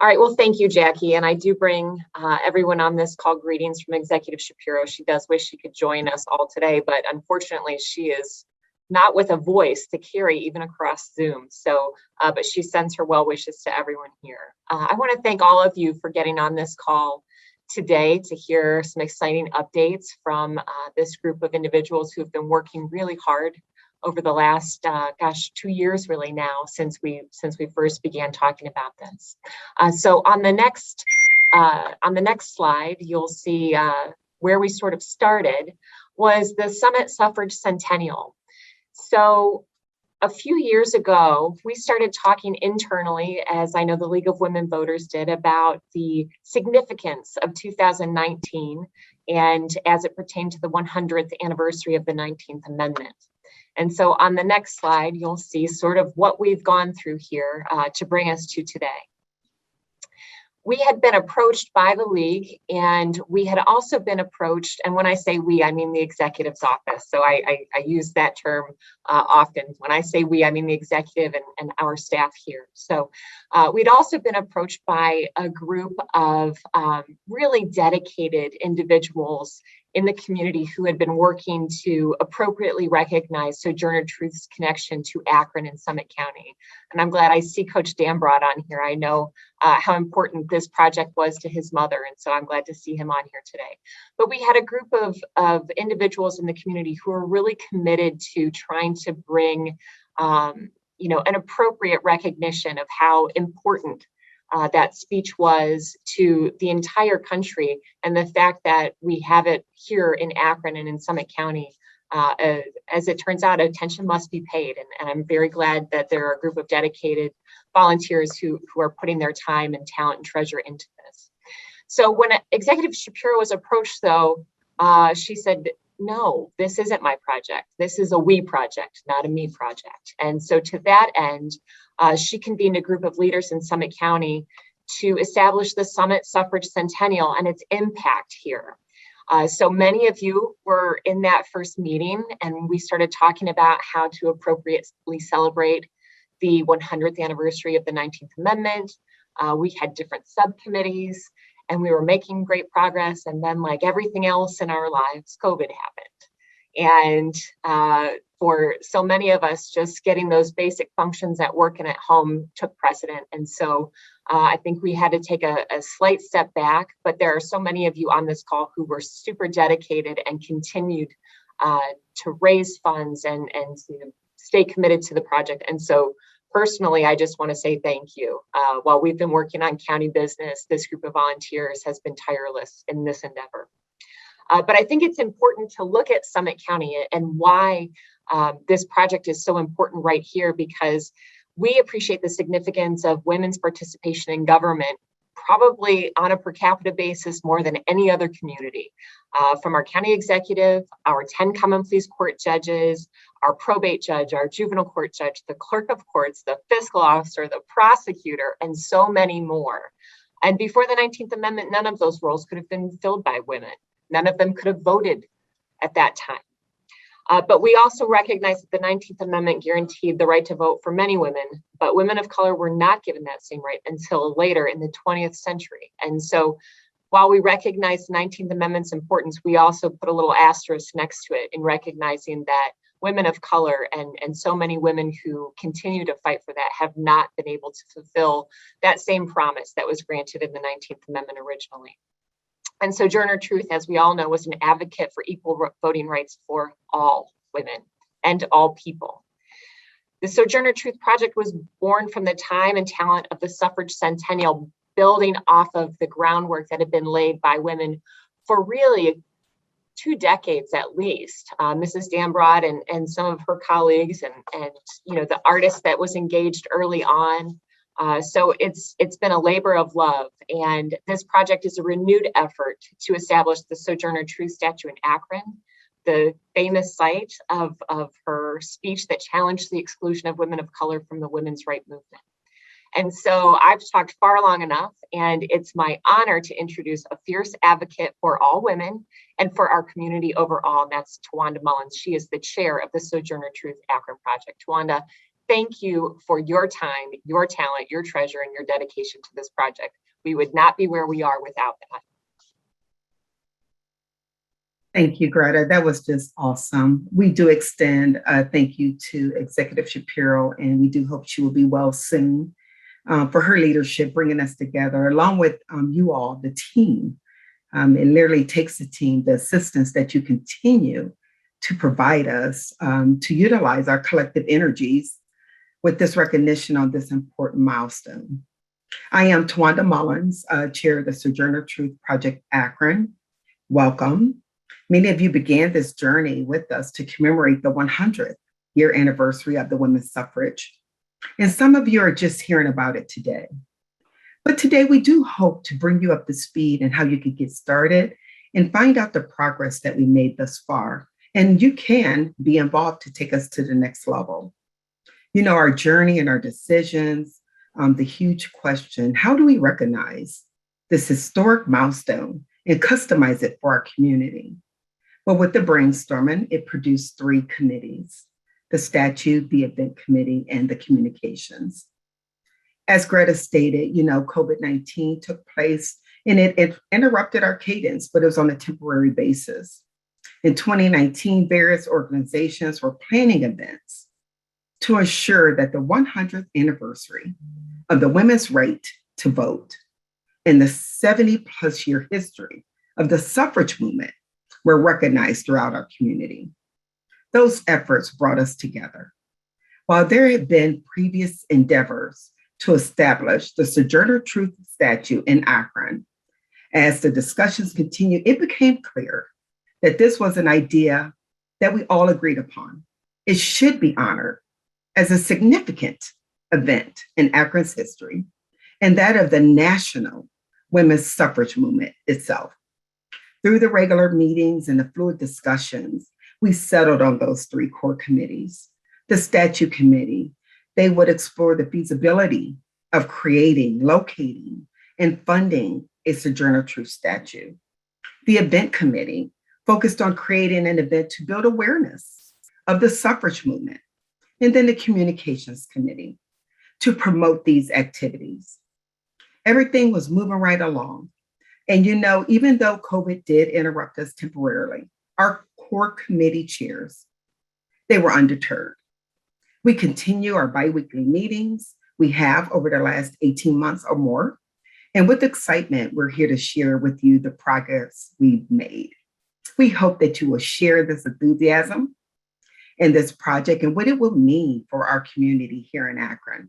All right, well, thank you, Jackie. And I do bring everyone on this call greetings from Executive Shapiro. She does wish she could join us all today, but unfortunately she is not with a voice to carry even across Zoom. So, but she sends her well wishes to everyone here. I want to thank all of you for getting on this call today to hear some exciting updates from this group of individuals who have been working really hard over the last, 2 years really now since we first began talking about this. So on the next slide, you'll see where we sort of started was the Summit Suffrage Centennial. So a few years ago, we started talking internally, as I know the League of Women Voters did, about the significance of 2019 and as it pertained to the 100th anniversary of the 19th Amendment. And so on the next slide, you'll see sort of what we've gone through here to bring us to today. We had been approached by the League, and we had also been approached, and when I say we, I mean the executive's office. So I use that term often. When I say we, I mean the executive and our staff here. So we'd also been approached by a group of really dedicated individuals in the community who had been working to appropriately recognize Sojourner Truth's connection to Akron and Summit County. And I'm glad I see Coach Dambrot on here. I know how important this project was to his mother, and so I'm glad to see him on here today. But we had a group of individuals in the community who are really committed to trying to bring an appropriate recognition of how important that speech was to the entire country, and the fact that we have it here in Akron and in Summit County, as it turns out, attention must be paid. And I'm very glad that there are a group of dedicated volunteers who are putting their time and talent and treasure into this. So when Executive Shapiro was approached, though, she said, no, this isn't my project. This is a we project, not a me project. And so to that end, she convened a group of leaders in Summit County to establish the Summit Suffrage Centennial and its impact here. So many of you were in that first meeting, and we started talking about how to appropriately celebrate the 100th anniversary of the 19th Amendment. We had different subcommittees, and we were making great progress. And then, like everything else in our lives, COVID happened. And for so many of us, just getting those basic functions at work and at home took precedent. And so I think we had to take a slight step back, but there are so many of you on this call who were super dedicated and continued to raise funds and to stay committed to the project. And so personally, I just want to say thank you. While we've been working on county business, this group of volunteers has been tireless in this endeavor. But I think it's important to look at Summit County and why this project is so important right here, because we appreciate the significance of women's participation in government, probably on a per capita basis more than any other community. From our county executive, our 10 common pleas court judges, our probate judge, our juvenile court judge, the clerk of courts, the fiscal officer, the prosecutor, and so many more. And before the 19th Amendment, none of those roles could have been filled by women. None of them could have voted at that time. But we also recognize that the 19th Amendment guaranteed the right to vote for many women, but women of color were not given that same right until later in the 20th century. And so while we recognize the 19th Amendment's importance, we also put a little asterisk next to it in recognizing that women of color and so many women who continue to fight for that have not been able to fulfill that same promise that was granted in the 19th Amendment originally. And Sojourner Truth, as we all know, was an advocate for equal voting rights for all women and all people. The Sojourner Truth Project was born from the time and talent of the suffrage centennial, building off of the groundwork that had been laid by women for really 2 decades at least. Mrs. Dambrot and some of her colleagues and the artist that was engaged early on. So it's been a labor of love, and this project is a renewed effort to establish the Sojourner Truth statue in Akron, the famous site of her speech that challenged the exclusion of women of color from the women's rights movement. And so I've talked far long enough, and it's my honor to introduce a fierce advocate for all women and for our community overall, and that's Tawanda Mullins. She is the chair of the Sojourner Truth Akron Project. Tawanda, thank you for your time, your talent, your treasure, and your dedication to this project. We would not be where we are without that. Thank you, Greta. That was just awesome. We do extend a thank you to Executive Shapiro, and we do hope she will be well soon for her leadership, bringing us together, along with you all, the team. It literally takes a team, the assistance that you continue to provide us to utilize our collective energies with this recognition on this important milestone. I am Tawanda Mullins, Chair of the Sojourner Truth Project Akron. Welcome. Many of you began this journey with us to commemorate the 100th year anniversary of the women's suffrage. And some of you are just hearing about it today. But today we do hope to bring you up to speed and how you can get started and find out the progress that we made thus far. And you can be involved to take us to the next level. You know, our journey and our decisions, the huge question, how do we recognize this historic milestone and customize it for our community? Well, with the brainstorming, it produced 3 committees: the statute, the event committee, and the communications. As Greta stated, you know, COVID-19 took place and it interrupted our cadence, but it was on a temporary basis. In 2019, various organizations were planning events to ensure that the 100th anniversary of the women's right to vote and the 70+ year history of the suffrage movement were recognized throughout our community. Those efforts brought us together. While there had been previous endeavors to establish the Sojourner Truth statute in Akron, as the discussions continued, it became clear that this was an idea that we all agreed upon. It should be honored as a significant event in Akron's history and that of the national women's suffrage movement itself. Through the regular meetings and the fluid discussions, we settled on those 3 core committees. The statute committee, they would explore the feasibility of creating, locating, and funding a Sojourner Truth statute. The event committee focused on creating an event to build awareness of the suffrage movement. And then the communications committee to promote these activities. Everything was moving right along. And you know, even though COVID did interrupt us temporarily, our core committee chairs, they were undeterred. We continue our biweekly meetings. We have over the last 18 months or more. And with excitement, we're here to share with you the progress we've made. We hope that you will share this enthusiasm and this project and what it will mean for our community here in Akron.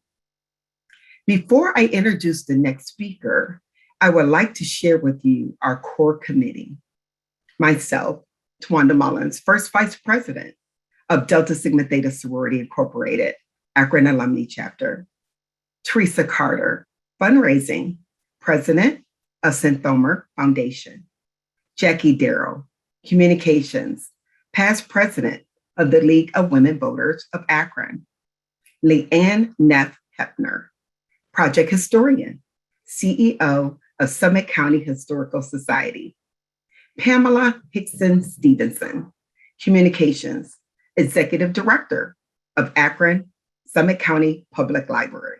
Before I introduce the next speaker, I would like to share with you our core committee. Myself, Tawanda Mullins, first Vice President of Delta Sigma Theta Sorority Incorporated, Akron Alumni Chapter. Teresa Carter, Fundraising, President of Sojourner Foundation. Jackie Darrow, Communications, past President of the League of Women Voters of Akron. Leanne Neff Hepner, Project Historian, CEO of Summit County Historical Society. Pamela Hickson Stevenson, Communications, Executive Director of Akron Summit County Public Library.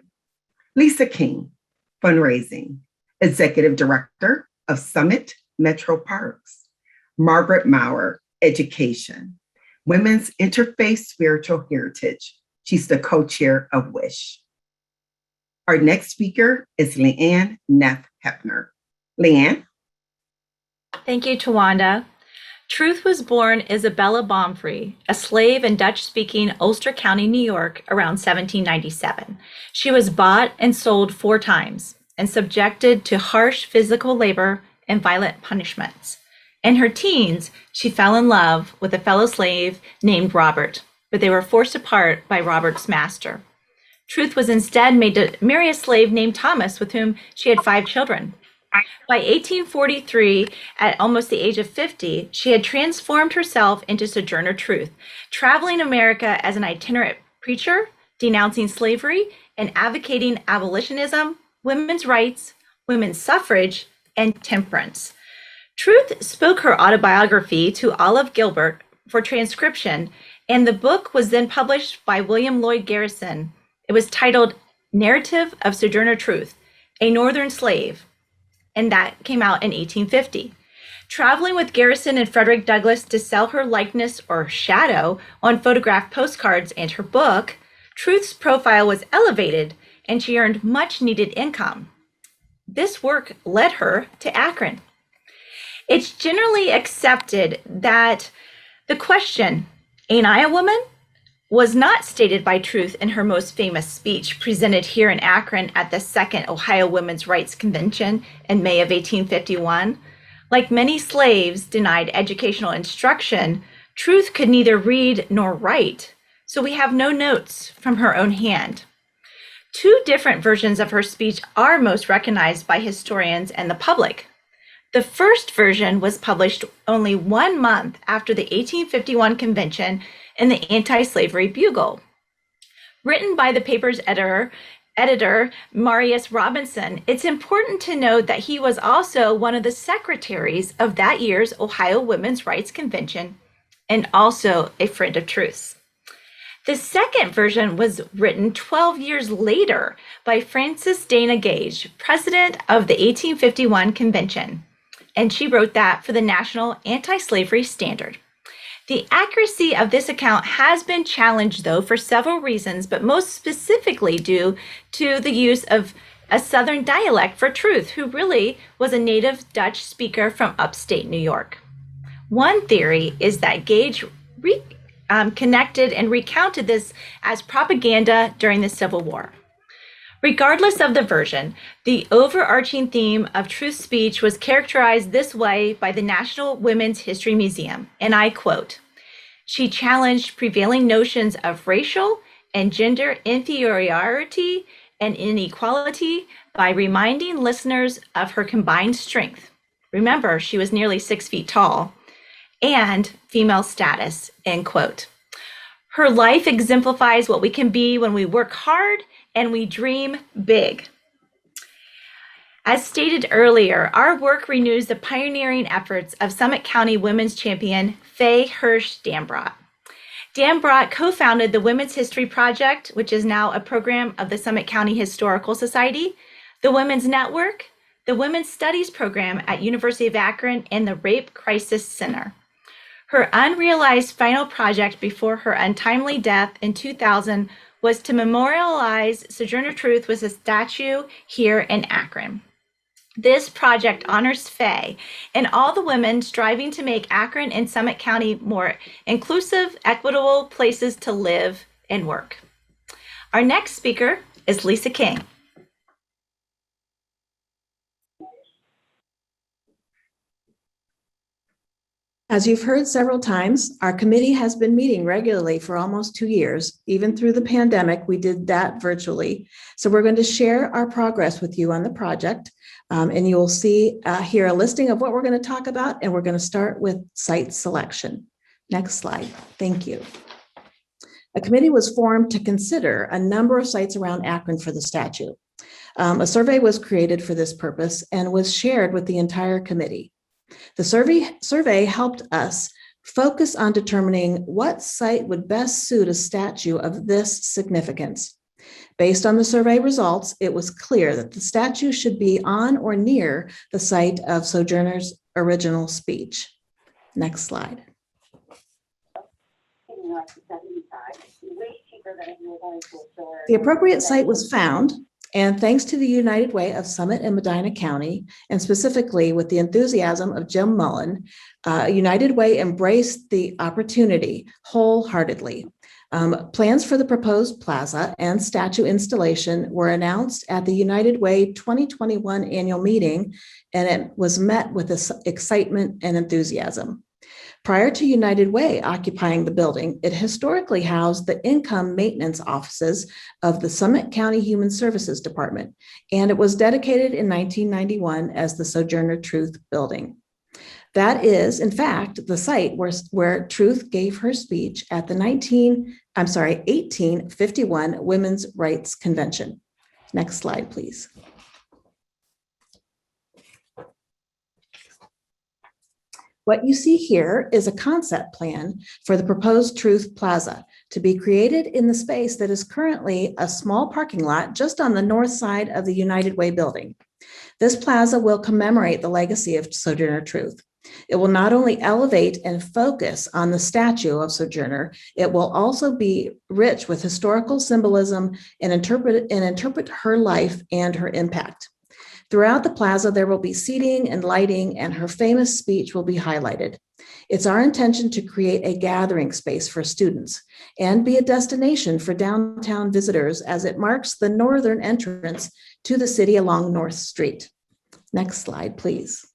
Lisa King, Fundraising, Executive Director of Summit Metro Parks. Margaret Maurer, Education, Women's Interfaith Spiritual Heritage. She's the co-chair of WISH. Our next speaker is Leanne Neff Hepner. Leanne. Thank you, Tawanda. Truth was born Isabella Baumfree, a slave in Dutch-speaking Ulster County, New York, around 1797. She was bought and sold 4 times and subjected to harsh physical labor and violent punishments. In her teens, she fell in love with a fellow slave named Robert, but they were forced apart by Robert's master. Truth was instead made to marry a slave named Thomas, with whom she had 5 children. By 1843, at almost the age of 50, she had transformed herself into Sojourner Truth, traveling America as an itinerant preacher, denouncing slavery and advocating abolitionism, women's rights, women's suffrage, and temperance. Truth spoke her autobiography to Olive Gilbert for transcription, and the book was then published by William Lloyd Garrison. It was titled Narrative of Sojourner Truth, a Northern Slave, and that came out in 1850. Traveling with Garrison and Frederick Douglass to sell her likeness or shadow on photographed postcards and her book, Truth's profile was elevated and she earned much needed income. This work led her to Akron. It's generally accepted that the question, "Ain't I a woman?" was not stated by Truth in her most famous speech presented here in Akron at the Second Ohio Women's Rights Convention in May of 1851. Like many slaves denied educational instruction, Truth could neither read nor write, so we have no notes from her own hand. Two different versions of her speech are most recognized by historians and the public. The first version was published only 1 month after the 1851 convention in the Anti-Slavery Bugle. Written by the paper's editor Marius Robinson, it's important to note that he was also one of the secretaries of that year's Ohio Women's Rights Convention and also a friend of Truth's. The second version was written 12 years later by Frances Dana Gage, president of the 1851 convention, and she wrote that for the National Anti-Slavery Standard. The accuracy of this account has been challenged, though, for several reasons, but most specifically due to the use of a Southern dialect for Truth, who really was a native Dutch speaker from upstate New York. One theory is that Gage connected and recounted this as propaganda during the Civil War. Regardless of the version, the overarching theme of Truth's speech was characterized this way by the National Women's History Museum, and I quote, "She challenged prevailing notions of racial and gender inferiority and inequality by reminding listeners of her combined strength." Remember, she was nearly 6 feet tall, and female status, end quote. Her life exemplifies what we can be when we work hard and we dream big. As stated earlier, our work renews the pioneering efforts of Summit County Women's Champion Faye Hirsch Dambrot. Dambrot co-founded the Women's History Project, which is now a program of the Summit County Historical Society, the Women's Network, the Women's Studies Program at University of Akron, and the Rape Crisis Center. Her unrealized final project before her untimely death in 2000 was to memorialize Sojourner Truth with a statue here in Akron. This project honors Faye and all the women striving to make Akron and Summit County more inclusive, equitable places to live and work. Our next speaker is Lisa King. As you've heard several times, our committee has been meeting regularly for almost 2 years. Even through the pandemic, we did that virtually. So we're going to share our progress with you on the project. And you will see here a listing of what we're going to talk about. And we're going to start with site selection. Next slide. Thank you. A committee was formed to consider a number of sites around Akron for the statue. A survey was created for this purpose and was shared with the entire committee. The survey helped us focus on determining what site would best suit a statue of this significance. Based on the survey results, it was clear that the statue should be on or near the site of Sojourner's original speech. Next slide. The appropriate site was found, and thanks to the United Way of Summit and Medina County, and specifically with the enthusiasm of Jim Mullen, United Way embraced the opportunity wholeheartedly. Plans for the proposed plaza and statue installation were announced at the United Way 2021 annual meeting, and it was met with excitement and enthusiasm. Prior to United Way occupying the building, it historically housed the income maintenance offices of the Summit County Human Services Department, and it was dedicated in 1991 as the Sojourner Truth Building. That is, in fact, the site where Truth gave her speech at the 1851 Women's Rights Convention. Next slide, please. What you see here is a concept plan for the proposed Truth Plaza to be created in the space that is currently a small parking lot just on the north side of the United Way building. This plaza will commemorate the legacy of Sojourner Truth. It will not only elevate and focus on the statue of Sojourner, it will also be rich with historical symbolism and interpret her life and her impact. Throughout the plaza, there will be seating and lighting, and her famous speech will be highlighted. It's our intention to create a gathering space for students and be a destination for downtown visitors as it marks the northern entrance to the city along North Street. Next slide, please.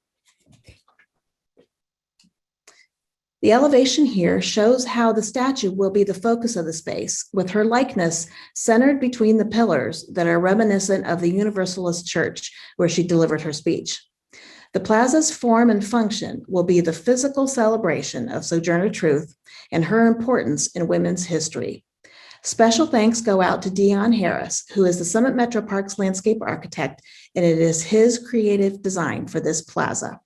The elevation here shows how the statue will be the focus of the space, with her likeness centered between the pillars that are reminiscent of the Universalist Church where she delivered her speech. The plaza's form and function will be the physical celebration of Sojourner Truth and her importance in women's history. Special thanks go out to Dion Harris, who is the Summit Metro Parks landscape architect, and it is his creative design for this plaza.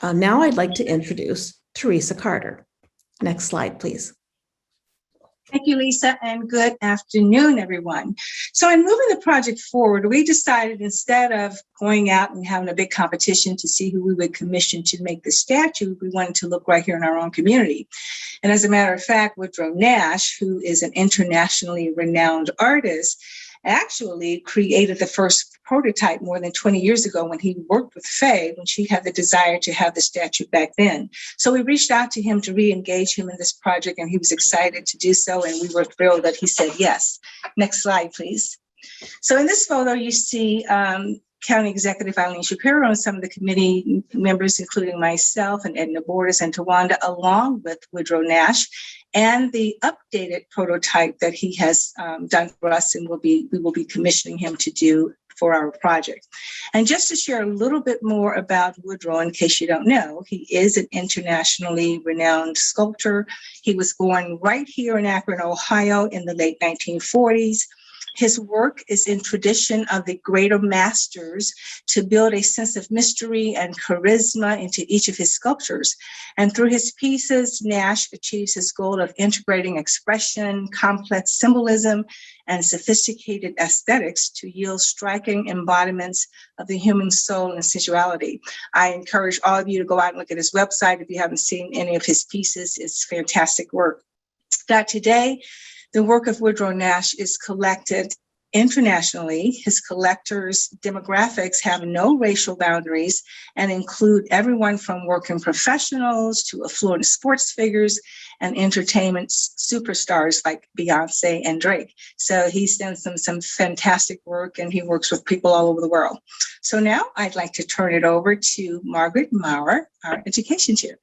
Now I'd like to introduce Teresa Carter. Next slide, please. Thank you, Lisa, and good afternoon, everyone. So in moving the project forward, we decided instead of going out and having a big competition to see who we would commission to make the statue, we wanted to look right here in our own community. And as a matter of fact, Woodrow Nash, who is an internationally renowned artist, actually created the first prototype more than 20 years ago when he worked with Faye, when she had the desire to have the statue back then. So we reached out to him to re-engage him in this project, and he was excited to do so, and we were thrilled that he said yes. Next slide, please. So in this photo, you see County Executive Eileen Shapiro and some of the committee members, including myself and Edna Borders and Tawanda, along with Woodrow Nash, and the updated prototype that he has done for us, and we will be commissioning him to do for our project. And just to share a little bit more about Woodrow, in case you don't know, he is an internationally renowned sculptor. He was born right here in Akron, Ohio in the late 1940s. His work is in tradition of the greater masters to build a sense of mystery and charisma into each of his sculptures. And through his pieces, Nash achieves his goal of integrating expression, complex symbolism, and sophisticated aesthetics to yield striking embodiments of the human soul and sensuality. I encourage all of you to go out and look at his website if you haven't seen any of his pieces. It's fantastic work. That today, the work of Woodrow Nash is collected internationally. His collectors' demographics have no racial boundaries and include everyone from working professionals to affluent sports figures and entertainment superstars like Beyonce and Drake. So he's done some fantastic work, and he works with people all over the world. So now I'd like to turn it over to Margaret Maurer, our education chair.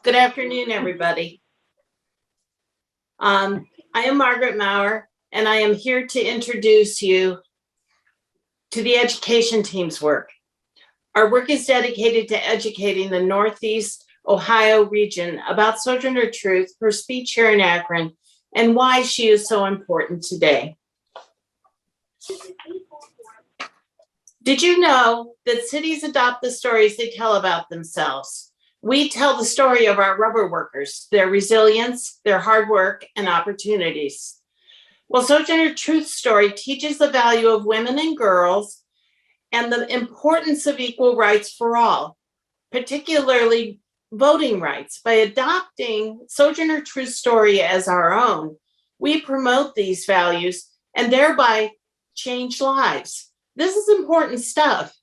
Good afternoon, everybody. I am Margaret Maurer, and I am here to introduce you to the education team's work. Our work is dedicated to educating the Northeast Ohio region about Sojourner Truth, her speech here in Akron, and why she is so important today. Did you know that cities adopt the stories they tell about themselves? We tell the story of our rubber workers, their resilience, their hard work, and opportunities. Well, Sojourner Truth's story teaches the value of women and girls and the importance of equal rights for all, particularly voting rights. By adopting Sojourner Truth's story as our own, we promote these values and thereby change lives. This is important stuff.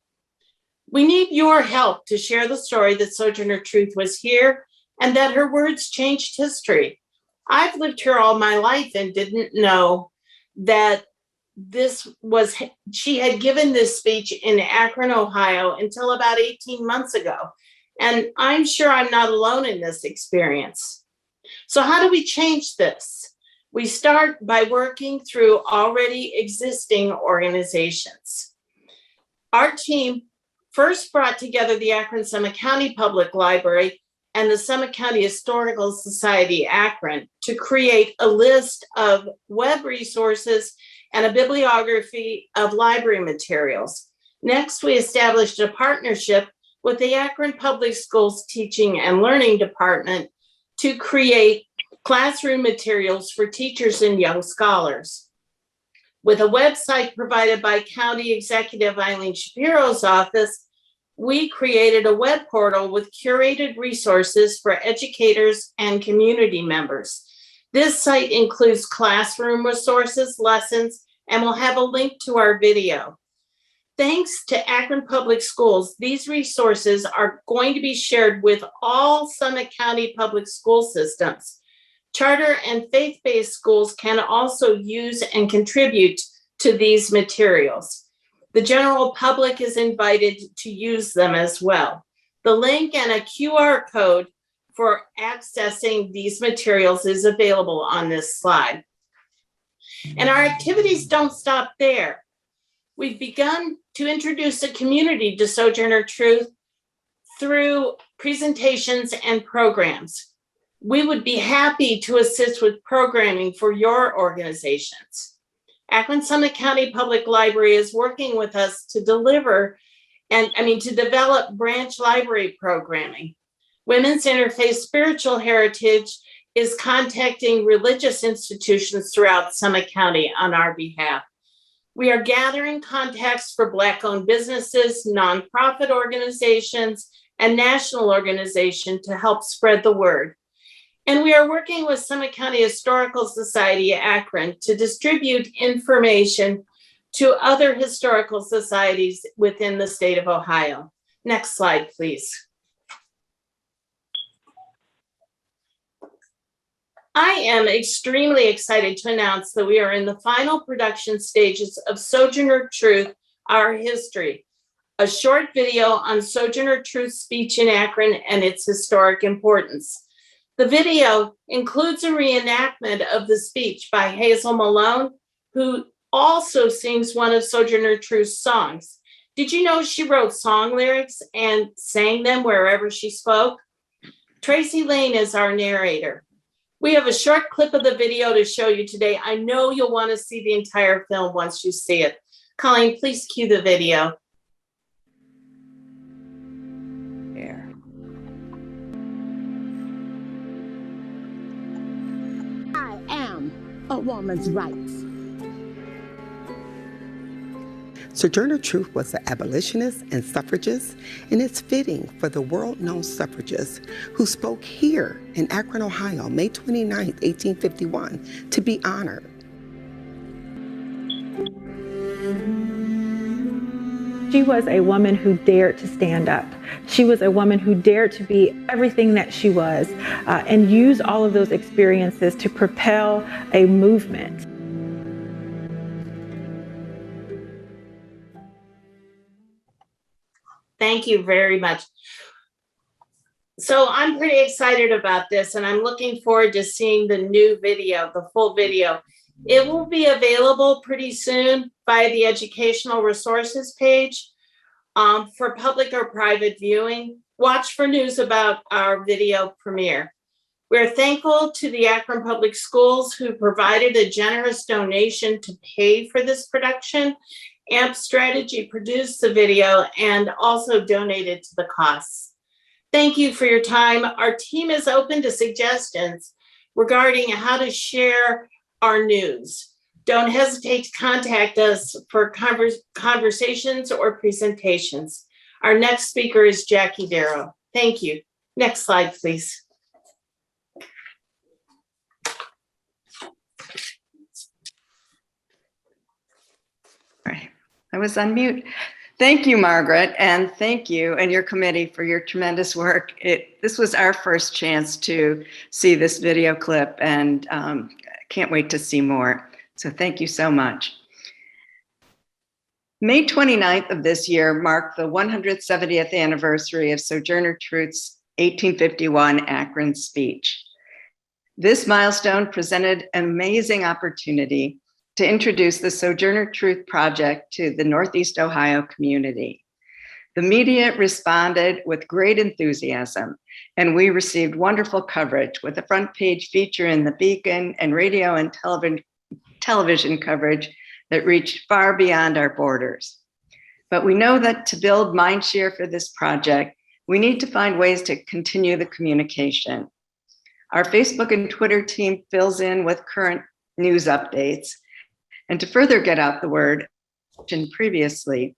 We need your help to share the story that Sojourner Truth was here and that her words changed history. I've lived here all my life and didn't know that she had given this speech in Akron, Ohio until about 18 months ago. And I'm sure I'm not alone in this experience. So how do we change this? We start by working through already existing organizations. Our team first brought together the Akron Summit County Public Library and the Summit County Historical Society Akron to create a list of web resources and a bibliography of library materials. Next, we established a partnership with the Akron Public Schools Teaching and Learning Department to create classroom materials for teachers and young scholars. With a website provided by County Executive Eileen Shapiro's office, we created a web portal with curated resources for educators and community members. This site includes classroom resources, lessons, and will have a link to our video. Thanks to Akron Public Schools, these resources are going to be shared with all Summit County public school systems. Charter and faith-based schools can also use and contribute to these materials. The general public is invited to use them as well. The link and a QR code for accessing these materials is available on this slide. And our activities don't stop there. We've begun to introduce a community to Sojourner Truth through presentations and programs. We would be happy to assist with programming for your organizations. Akron Summit County Public Library is working with us to develop branch library programming. Women's Interfaith Spiritual Heritage is contacting religious institutions throughout Summit County on our behalf. We are gathering contacts for Black-owned businesses, nonprofit organizations, and national organizations to help spread the word. And we are working with Summit County Historical Society Akron to distribute information to other historical societies within the state of Ohio. Next slide, please. I am extremely excited to announce that we are in the final production stages of Sojourner Truth, Our History, a short video on Sojourner Truth's speech in Akron and its historic importance. The video includes a reenactment of the speech by Hazel Malone, who also sings one of Sojourner Truth's songs. Did you know she wrote song lyrics and sang them wherever she spoke? Tracy Lane is our narrator. We have a short clip of the video to show you today. I know you'll want to see the entire film once you see it. Colleen, please cue the video. I am a woman's rights. Sojourner Truth was an abolitionist and suffragist, and it's fitting for the world-known suffragist who spoke here in Akron, Ohio, May 29, 1851, to be honored. She was a woman who dared to stand up. She was a woman who dared to be everything that she was and use all of those experiences to propel a movement. Thank you very much. So I'm pretty excited about this, and I'm looking forward to seeing the new video, the full video. It will be available pretty soon via the educational resources page for public or private viewing. Watch for news about our video premiere. We're thankful to the Akron Public Schools who provided a generous donation to pay for this production. AMP Strategy produced the video and also donated to the costs. Thank you for your time. Our team is open to suggestions regarding how to share our news. Don't hesitate to contact us for conversations or presentations. Our next speaker is Jackie Darrow. Thank you. Next slide, please. I was on mute. Thank you, Margaret, and thank you and your committee for your tremendous work. This was our first chance to see this video clip, and can't wait to see more. So thank you so much. May 29th of this year marked the 170th anniversary of Sojourner Truth's 1851 Akron speech. This milestone presented an amazing opportunity to introduce the Sojourner Truth Project to the Northeast Ohio community. The media responded with great enthusiasm, and we received wonderful coverage with a front page feature in the Beacon and radio and television coverage that reach far beyond our borders. But we know that to build mindshare for this project, we need to find ways to continue the communication. Our Facebook and Twitter team fills in with current news updates. And to further get out the word, previously,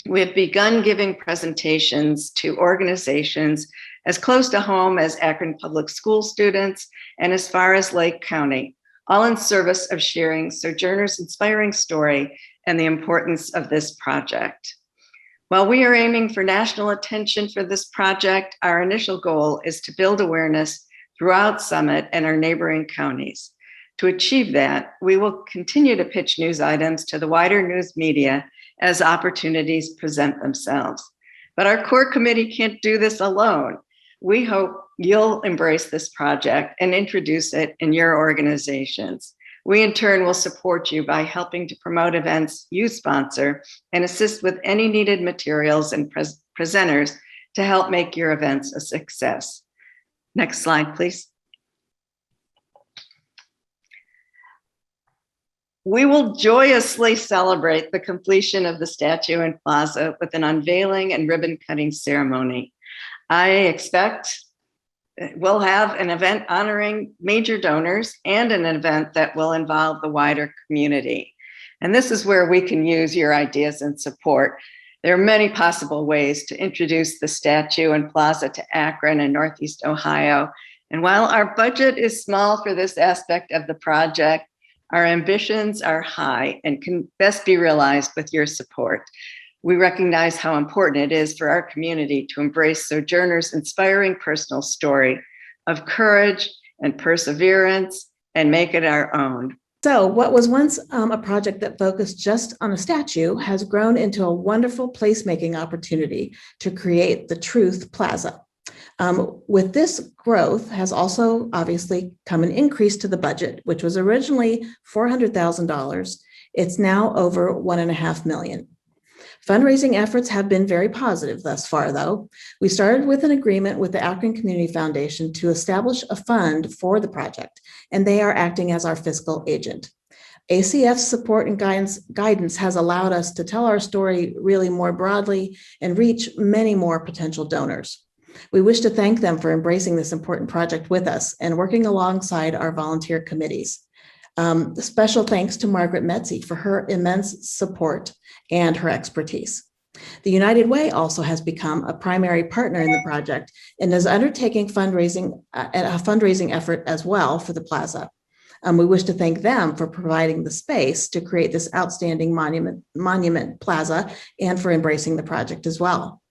we have begun giving presentations to organizations as close to home as Akron Public School students and as far as Lake County, all in service of sharing Sojourner's inspiring story and the importance of this project. While we are aiming for national attention for this project, our initial goal is to build awareness throughout Summit and our neighboring counties. To achieve that, we will continue to pitch news items to the wider news media as opportunities present themselves. But our core committee can't do this alone. We hope you'll embrace this project and introduce it in your organizations. We in turn will support you by helping to promote events you sponsor and assist with any needed materials and presenters to help make your events a success. Next slide, please. We will joyously celebrate the completion of the statue and plaza with an unveiling and ribbon cutting ceremony. I expect we'll have an event honoring major donors and an event that will involve the wider community. And this is where we can use your ideas and support. There are many possible ways to introduce the statue and plaza to Akron and Northeast Ohio. And while our budget is small for this aspect of the project, our ambitions are high and can best be realized with your support. We recognize how important it is for our community to embrace Sojourner's inspiring personal story of courage and perseverance and make it our own. So what was once a project that focused just on a statue has grown into a wonderful placemaking opportunity to create the Truth Plaza. With this growth has also obviously come an increase to the budget, which was originally $400,000. It's now over $1.5 million. Fundraising efforts have been very positive thus far, though. We started with an agreement with the Akron Community Foundation to establish a fund for the project, and they are acting as our fiscal agent. ACF's support and guidance has allowed us to tell our story really more broadly and reach many more potential donors. We wish to thank them for embracing this important project with us and working alongside our volunteer committees. Special thanks to Margaret Metzi for her immense support and her expertise. The United Way also has become a primary partner in the project and is undertaking a fundraising effort as well for the plaza. We wish to thank them for providing the space to create this outstanding monument plaza and for embracing the project as well.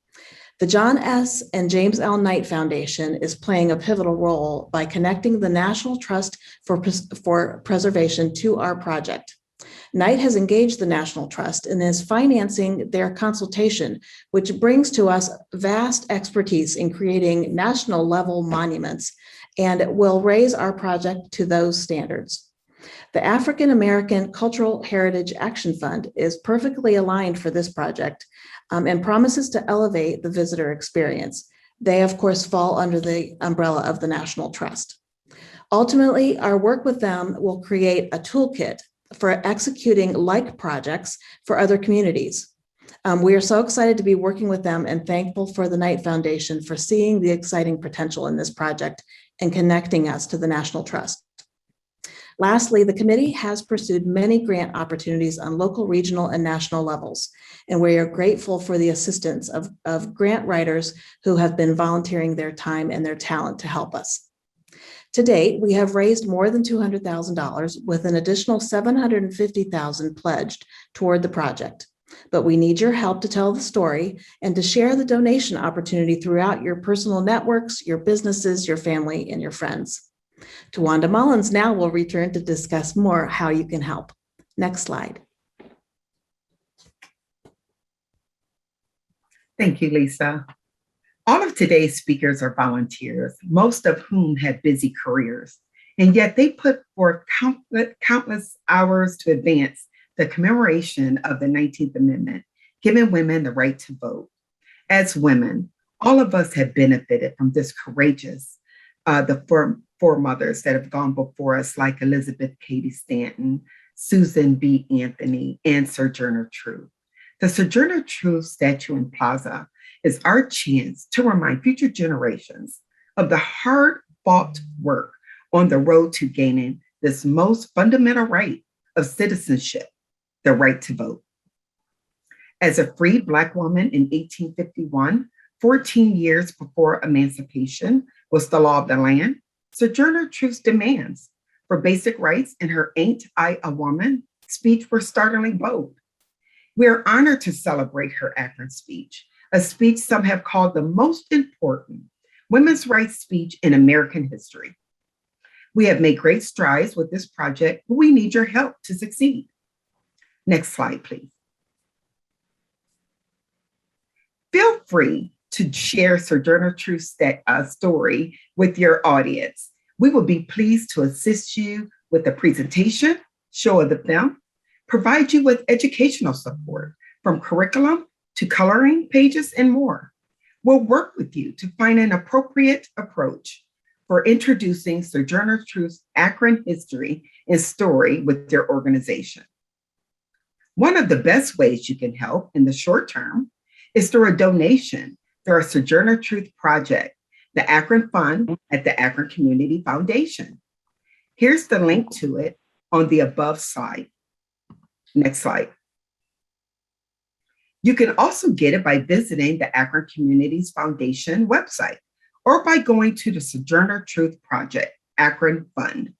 The John S. and James L. Knight Foundation is playing a pivotal role by connecting the National Trust for Preservation to our project. Knight has engaged the National Trust and is financing their consultation, which brings to us vast expertise in creating national level monuments and will raise our project to those standards. The African American Cultural Heritage Action Fund is perfectly aligned for this project and promises to elevate the visitor experience. They, of course, fall under the umbrella of the National Trust. Ultimately, our work with them will create a toolkit for executing like projects for other communities. We are so excited to be working with them and thankful for the Knight Foundation for seeing the exciting potential in this project and connecting us to the National Trust. Lastly, the committee has pursued many grant opportunities on local, regional, and national levels, and we are grateful for the assistance of grant writers who have been volunteering their time and their talent to help us. To date, we have raised more than $200,000 with an additional $750,000 pledged toward the project. But we need your help to tell the story and to share the donation opportunity throughout your personal networks, your businesses, your family, and your friends. Tawanda Mullins now will return to discuss more how you can help. Next slide. Thank you, Lisa. All of today's speakers are volunteers, most of whom had busy careers, and yet they put forth countless hours to advance the commemoration of the 19th Amendment, giving women the right to vote. As women, all of us have benefited from this courageous, the foremothers that have gone before us, like Elizabeth Cady Stanton, Susan B. Anthony, and Sojourner Truth. The Sojourner Truth statue in Plaza is our chance to remind future generations of the hard-fought work on the road to gaining this most fundamental right of citizenship, the right to vote. As a freed Black woman in 1851, 14 years before emancipation was the law of the land, Sojourner Truth's demands for basic rights in her Ain't I a Woman speech were startlingly bold. We are honored to celebrate her Akron speech, a speech some have called the most important women's rights speech in American history. We have made great strides with this project, but we need your help to succeed. Next slide, please. Feel free to share Sojourner Truth's story with your audience. We will be pleased to assist you with the presentation, show of the film, provide you with educational support from curriculum to coloring pages and more. We'll work with you to find an appropriate approach for introducing Sojourner Truth's Akron history and story with your organization. One of the best ways you can help in the short term is through a donation through our Sojourner Truth project, the Akron Fund at the Akron Community Foundation. Here's the link to it on the above slide. Next slide. You can also get it by visiting the Akron Communities Foundation website or by going to the Sojourner Truth Project, Akron Fund.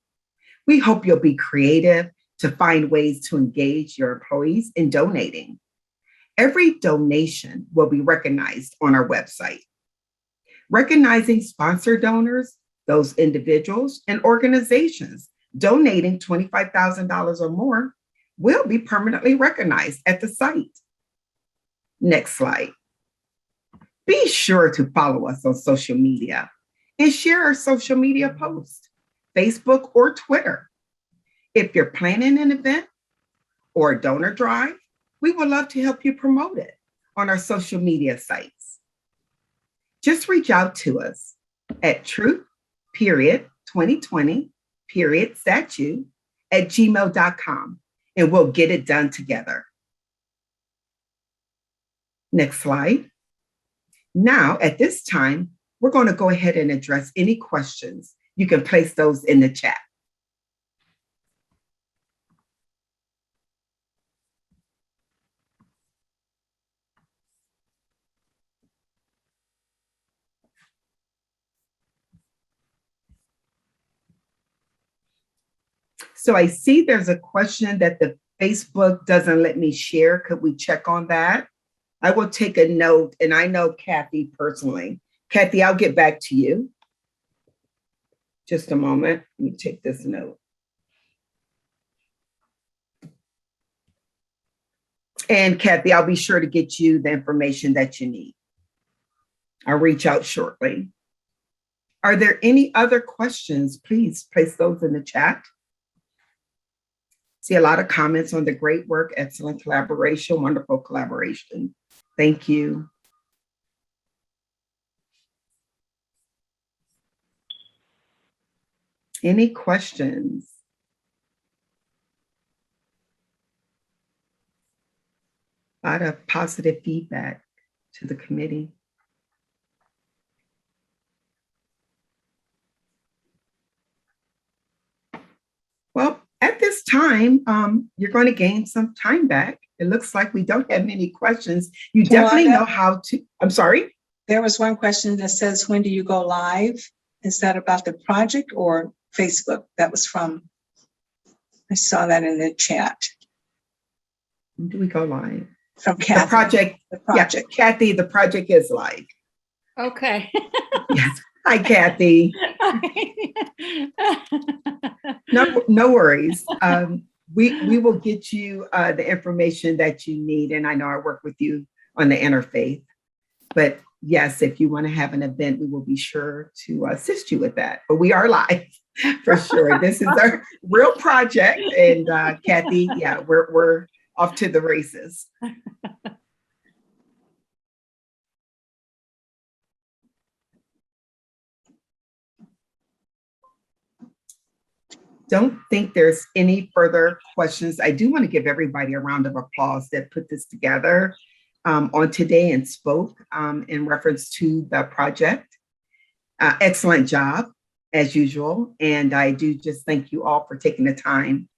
We hope you'll be creative to find ways to engage your employees in donating. Every donation will be recognized on our website. Recognizing sponsor donors, those individuals and organizations donating $25,000 or more will be permanently recognized at the site. Next slide. Be sure to follow us on social media and share our social media posts, Facebook or Twitter. If you're planning an event or a donor drive, we would love to help you promote it on our social media sites. Just reach out to us at truth.2020.statue@gmail.com and we'll get it done together. Next slide. Now, at this time, we're going to go ahead and address any questions. You can place those in the chat. So I see there's a question that the Facebook doesn't let me share. Could we check on that? I will take a note, and I know Kathy personally. Kathy, I'll get back to you. Just a moment. Let me take this note. And Kathy, I'll be sure to get you the information that you need. I'll reach out shortly. Are there any other questions? Please place those in the chat. See a lot of comments on the great work, excellent collaboration, wonderful collaboration. Thank you. Any questions? A lot of positive feedback to the committee. Well, at this time, you're going to gain some time back. It looks like we don't have many questions. You definitely know how to, I'm sorry? There was one question that says, when do you go live? Is that about the project or Facebook? That was from, I saw that in the chat. When do we go live? From Kathy. The project. Yeah, Kathy, the project is live. Okay. Yes. Hi, Kathy. No worries. We will get you the information that you need. And I know I work with you on the interfaith. But yes, if you want to have an event, we will be sure to assist you with that. But we are live for sure. This is our real project. And Kathy, yeah, we're off to the races. don't think there's any further questions. I do want to give everybody a round of applause that put this together on today and spoke in reference to the project. Excellent job, as usual. And I do just thank you all for taking the time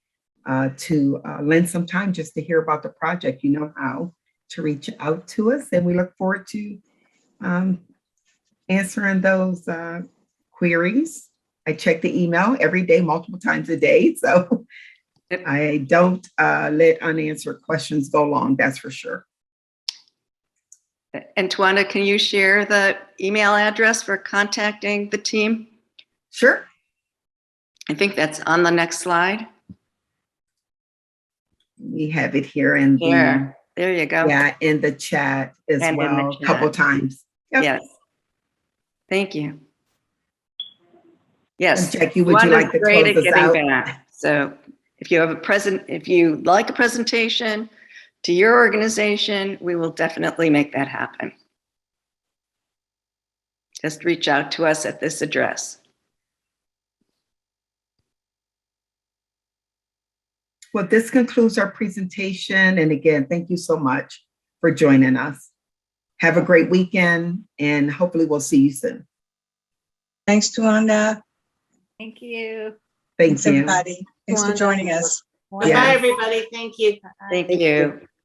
to lend some time just to hear about the project. You know how to reach out to us, and we look forward to answering those queries. I check the email every day, multiple times a day. So I don't let unanswered questions go long, that's for sure. And Tawanda, can you share the email address for contacting the team? Sure. I think that's on the next slide. We have it here in Here, there you go. yeah, in the chat as And in the well, a couple chat. times. Yep. Yes. Thank you. Yes. And Jackie, would you Tawanda's like to great close at us getting out? back. So if you have if you like a presentation to your organization, we will definitely make that happen. Just reach out to us at this address. Well, this concludes our presentation. And again, thank you so much for joining us. Have a great weekend, and hopefully we'll see you soon. Thanks, Tawanda. Thank you. Thanks, Everybody. Thanks for joining us. Bye, everybody. Thank you. Thank you.